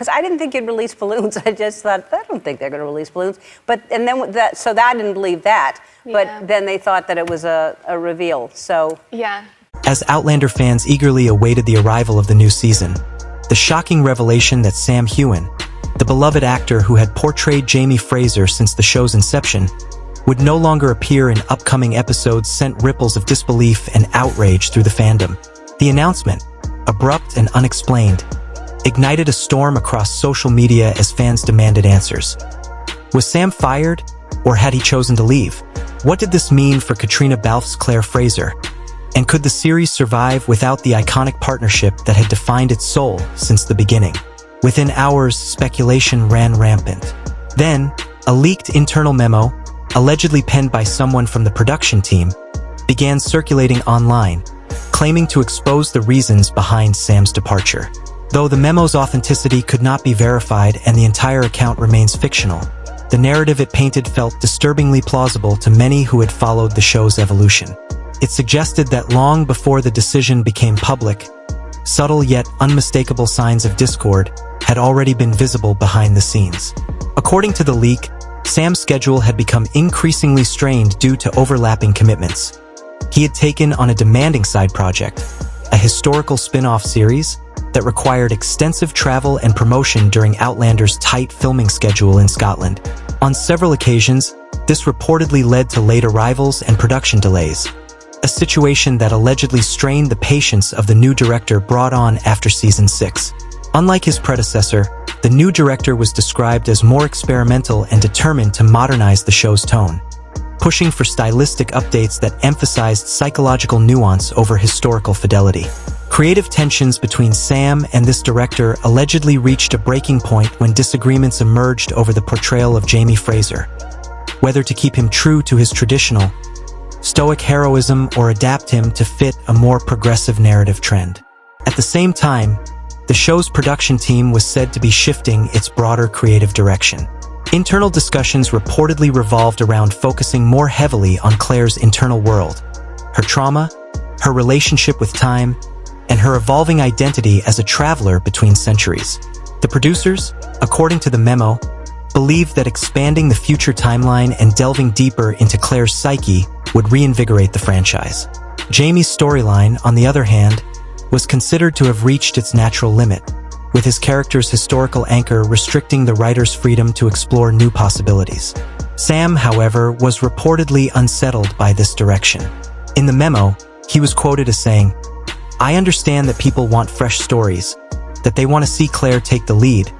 because I didn't think you'd release balloons. I just thought, I don't think they're going to release balloons. And then so I didn't believe that. Yeah. But then they thought that it was a reveal. So yeah. As Outlander fans eagerly awaited the arrival of the new season, the shocking revelation that Sam Heughan, the beloved actor who had portrayed Jamie Fraser since the show's inception, would no longer appear in upcoming episodes sent ripples of disbelief and outrage through the fandom. The announcement, abrupt and unexplained, ignited a storm across social media as fans demanded answers. Was Sam fired, or had he chosen to leave? What did this mean for Caitriona Balfe's Claire Fraser? And could the series survive without the iconic partnership that had defined its soul since the beginning? Within hours, speculation ran rampant. Then, a leaked internal memo, allegedly penned by someone from the production team, began circulating online, claiming to expose the reasons behind Sam's departure. Though the memo's authenticity could not be verified and the entire account remains fictional, the narrative it painted felt disturbingly plausible to many who had followed the show's evolution. It suggested that long before the decision became public, subtle yet unmistakable signs of discord had already been visible behind the scenes. According to the leak, Sam's schedule had become increasingly strained due to overlapping commitments. He had taken on a demanding side project, a historical spin-off series that required extensive travel and promotion during Outlander's tight filming schedule in Scotland. On several occasions, this reportedly led to late arrivals and production delays, a situation that allegedly strained the patience of the new director brought on after season 6. Unlike his predecessor, the new director was described as more experimental and determined to modernize the show's tone, pushing for stylistic updates that emphasized psychological nuance over historical fidelity. Creative tensions between Sam and this director allegedly reached a breaking point when disagreements emerged over the portrayal of Jamie Fraser, whether to keep him true to his traditional, stoic heroism or adapt him to fit a more progressive narrative trend. At the same time, the show's production team was said to be shifting its broader creative direction. Internal discussions reportedly revolved around focusing more heavily on Claire's internal world, her trauma, her relationship with time, and her evolving identity as a traveler between centuries. The producers, according to the memo, believed that expanding the future timeline and delving deeper into Claire's psyche would reinvigorate the franchise. Jamie's storyline, on the other hand, was considered to have reached its natural limit, with his character's historical anchor restricting the writer's freedom to explore new possibilities. Sam, however, was reportedly unsettled by this direction. In the memo, he was quoted as saying, "I understand that people want fresh stories, that they want to see Claire take the lead,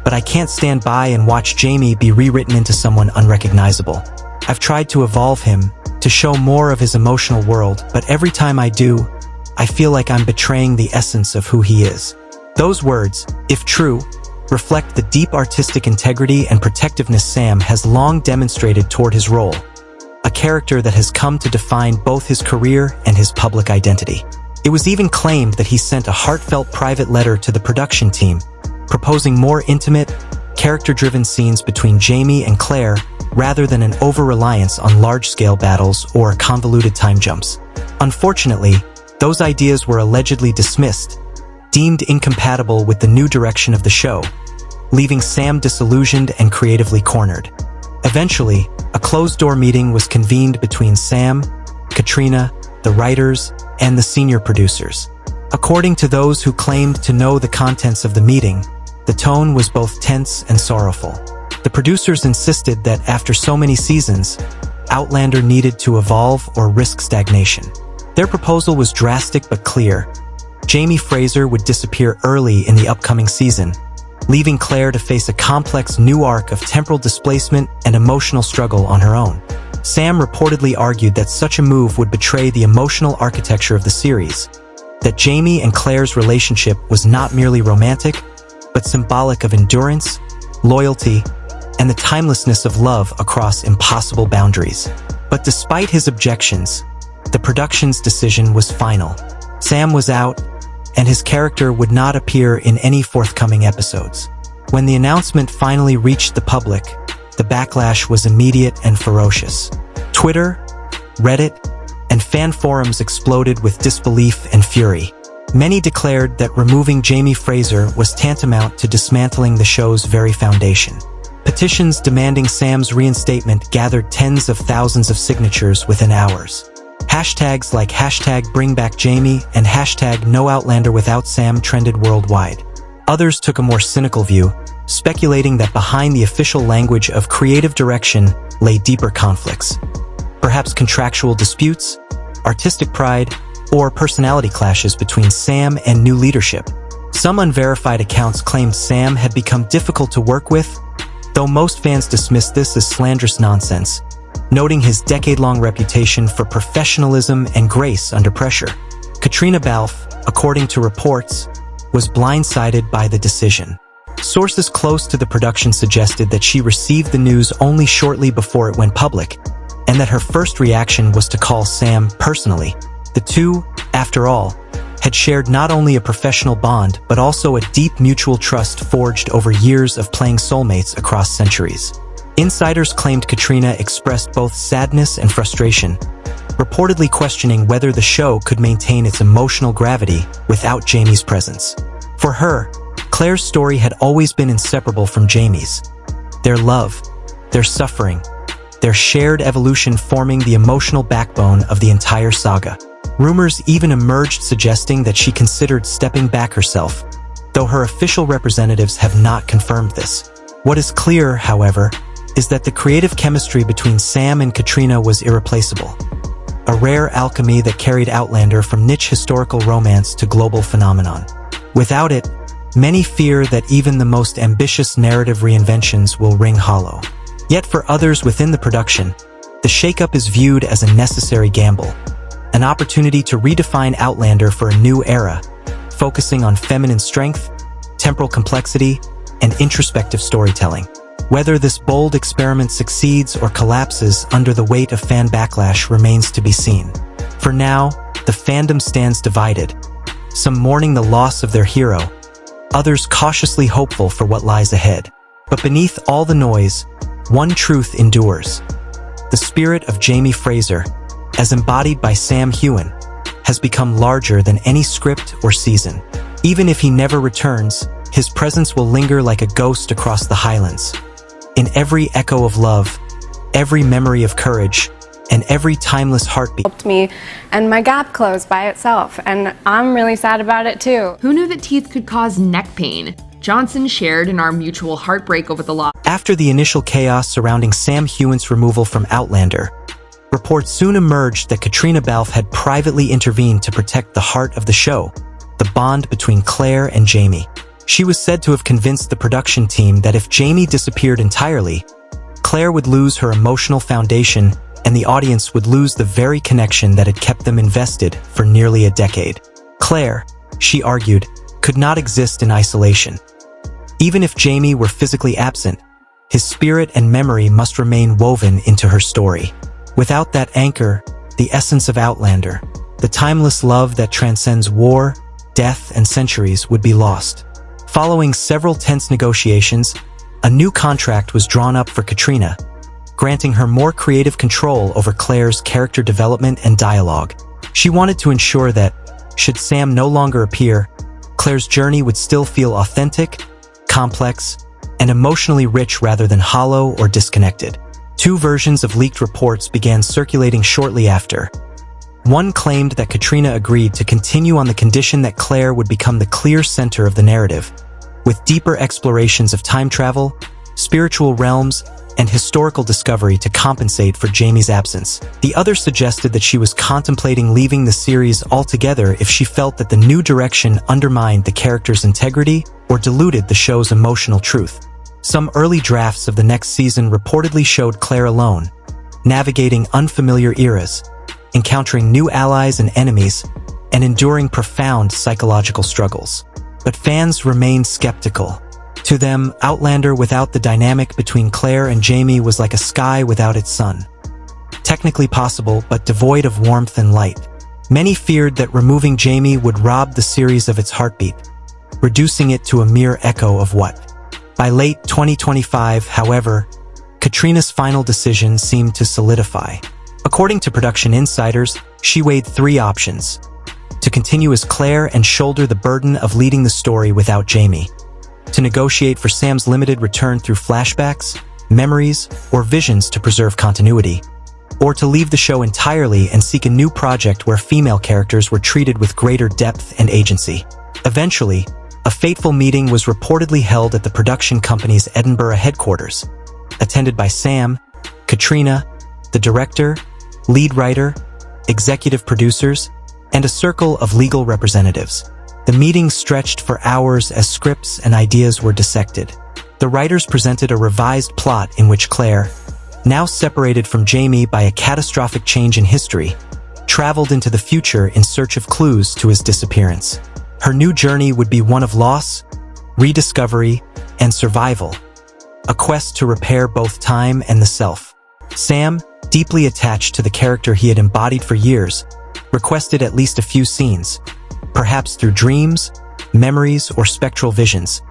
but I can't stand by and watch Jamie be rewritten into someone unrecognizable. I've tried to evolve him, to show more of his emotional world, but every time I do, I feel like I'm betraying the essence of who he is." Those words, if true, reflect the deep artistic integrity and protectiveness Sam has long demonstrated toward his role, a character that has come to define both his career and his public identity. It was even claimed that he sent a heartfelt private letter to the production team, proposing more intimate, character-driven scenes between Jamie and Claire rather than an over-reliance on large-scale battles or convoluted time jumps. Unfortunately, those ideas were allegedly dismissed, deemed incompatible with the new direction of the show, leaving Sam disillusioned and creatively cornered. Eventually, a closed-door meeting was convened between Sam, Caitriona, the writers, and the senior producers. According to those who claimed to know the contents of the meeting, the tone was both tense and sorrowful. The producers insisted that after so many seasons, Outlander needed to evolve or risk stagnation. Their proposal was drastic but clear. Jamie Fraser would disappear early in the upcoming season, leaving Claire to face a complex new arc of temporal displacement and emotional struggle on her own. Sam reportedly argued that such a move would betray the emotional architecture of the series, that Jamie and Claire's relationship was not merely romantic, but symbolic of endurance, loyalty, and the timelessness of love across impossible boundaries. But despite his objections, the production's decision was final. Sam was out, and his character would not appear in any forthcoming episodes. When the announcement finally reached the public, the backlash was immediate and ferocious. Twitter, Reddit, and fan forums exploded with disbelief and fury. Many declared that removing Jamie Fraser was tantamount to dismantling the show's very foundation. Petitions demanding Sam's reinstatement gathered tens of thousands of signatures within hours. Hashtags like #BringBackJamie and #NoOutlander Sam trended worldwide. Others took a more cynical view, speculating that behind the official language of creative direction lay deeper conflicts. Perhaps contractual disputes, artistic pride, or personality clashes between Sam and new leadership. Some unverified accounts claimed Sam had become difficult to work with, though most fans dismissed this as slanderous nonsense, noting his decade-long reputation for professionalism and grace under pressure. Caitriona Balfe, according to reports, was blindsided by the decision. Sources close to the production suggested that she received the news only shortly before it went public, and that her first reaction was to call Sam personally. The two, after all, had shared not only a professional bond but also a deep mutual trust forged over years of playing soulmates across centuries. Insiders claimed Caitriona expressed both sadness and frustration, reportedly questioning whether the show could maintain its emotional gravity without Jamie's presence. For her, Claire's story had always been inseparable from Jamie's. Their love, their suffering, their shared evolution forming the emotional backbone of the entire saga. Rumors even emerged suggesting that she considered stepping back herself, though her official representatives have not confirmed this. What is clear, however, is that the creative chemistry between Sam and Caitriona was irreplaceable. A rare alchemy that carried Outlander from niche historical romance to global phenomenon. Without it, many fear that even the most ambitious narrative reinventions will ring hollow. Yet for others within the production, the shakeup is viewed as a necessary gamble, an opportunity to redefine Outlander for a new era, focusing on feminine strength, temporal complexity, and introspective storytelling. Whether this bold experiment succeeds or collapses under the weight of fan backlash remains to be seen. For now, the fandom stands divided, some mourning the loss of their hero, others cautiously hopeful for what lies ahead. But beneath all the noise, one truth endures. The spirit of Jamie Fraser, as embodied by Sam Heughan, has become larger than any script or season. Even if he never returns, his presence will linger like a ghost across the Highlands. In every echo of love, every memory of courage, and every timeless heartbeat. Helped me, and my gap closed by itself, and I'm really sad about it too. Who knew that teeth could cause neck pain? Johnson shared in our mutual heartbreak over the loss. After the initial chaos surrounding Sam Heughan's removal from Outlander, reports soon emerged that Caitriona Balfe had privately intervened to protect the heart of the show, the bond between Claire and Jamie. She was said to have convinced the production team that if Jamie disappeared entirely, Claire would lose her emotional foundation and the audience would lose the very connection that had kept them invested for nearly a decade. Claire, she argued, could not exist in isolation. Even if Jamie were physically absent, his spirit and memory must remain woven into her story. Without that anchor, the essence of Outlander, the timeless love that transcends war, death, and centuries would be lost. Following several tense negotiations, a new contract was drawn up for Caitriona, granting her more creative control over Claire's character development and dialogue. She wanted to ensure that, should Sam no longer appear, Claire's journey would still feel authentic, complex, and emotionally rich rather than hollow or disconnected. Two versions of leaked reports began circulating shortly after. One claimed that Caitriona agreed to continue on the condition that Claire would become the clear center of the narrative, with deeper explorations of time travel, spiritual realms, and historical discovery to compensate for Jamie's absence. The other suggested that she was contemplating leaving the series altogether if she felt that the new direction undermined the character's integrity or diluted the show's emotional truth. Some early drafts of the next season reportedly showed Claire alone, navigating unfamiliar eras, encountering new allies and enemies, and enduring profound psychological struggles. But fans remained skeptical. To them, Outlander without the dynamic between Claire and Jamie was like a sky without its sun. Technically possible, but devoid of warmth and light. Many feared that removing Jamie would rob the series of its heartbeat, reducing it to a mere echo of what. By late 2025, however, Caitriona's final decision seemed to solidify. According to production insiders, she weighed three options: to continue as Claire and shoulder the burden of leading the story without Jamie, to negotiate for Sam's limited return through flashbacks, memories, or visions to preserve continuity, or to leave the show entirely and seek a new project where female characters were treated with greater depth and agency. Eventually, a fateful meeting was reportedly held at the production company's Edinburgh headquarters, attended by Sam, Caitriona, the director, lead writer, executive producers, and a circle of legal representatives. The meeting stretched for hours as scripts and ideas were dissected. The writers presented a revised plot in which Claire, now separated from Jamie by a catastrophic change in history, traveled into the future in search of clues to his disappearance. Her new journey would be one of loss, rediscovery, and survival, a quest to repair both time and the self. Sam, deeply attached to the character he had embodied for years, requested at least a few scenes, perhaps through dreams, memories, or spectral visions,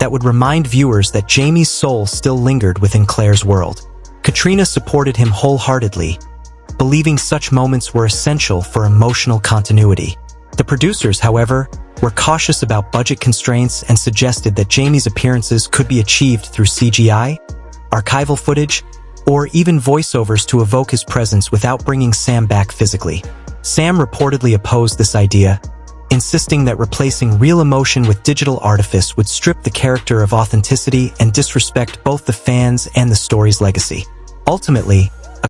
that would remind viewers that Jamie's soul still lingered within Claire's world. Caitriona supported him wholeheartedly, believing such moments were essential for emotional continuity. The producers, however, were cautious about budget constraints and suggested that Jamie's appearances could be achieved through CGI, archival footage, or even voiceovers to evoke his presence without bringing Sam back physically. Sam reportedly opposed this idea, insisting that replacing real emotion with digital artifice would strip the character of authenticity and disrespect both the fans and the story's legacy. Ultimately,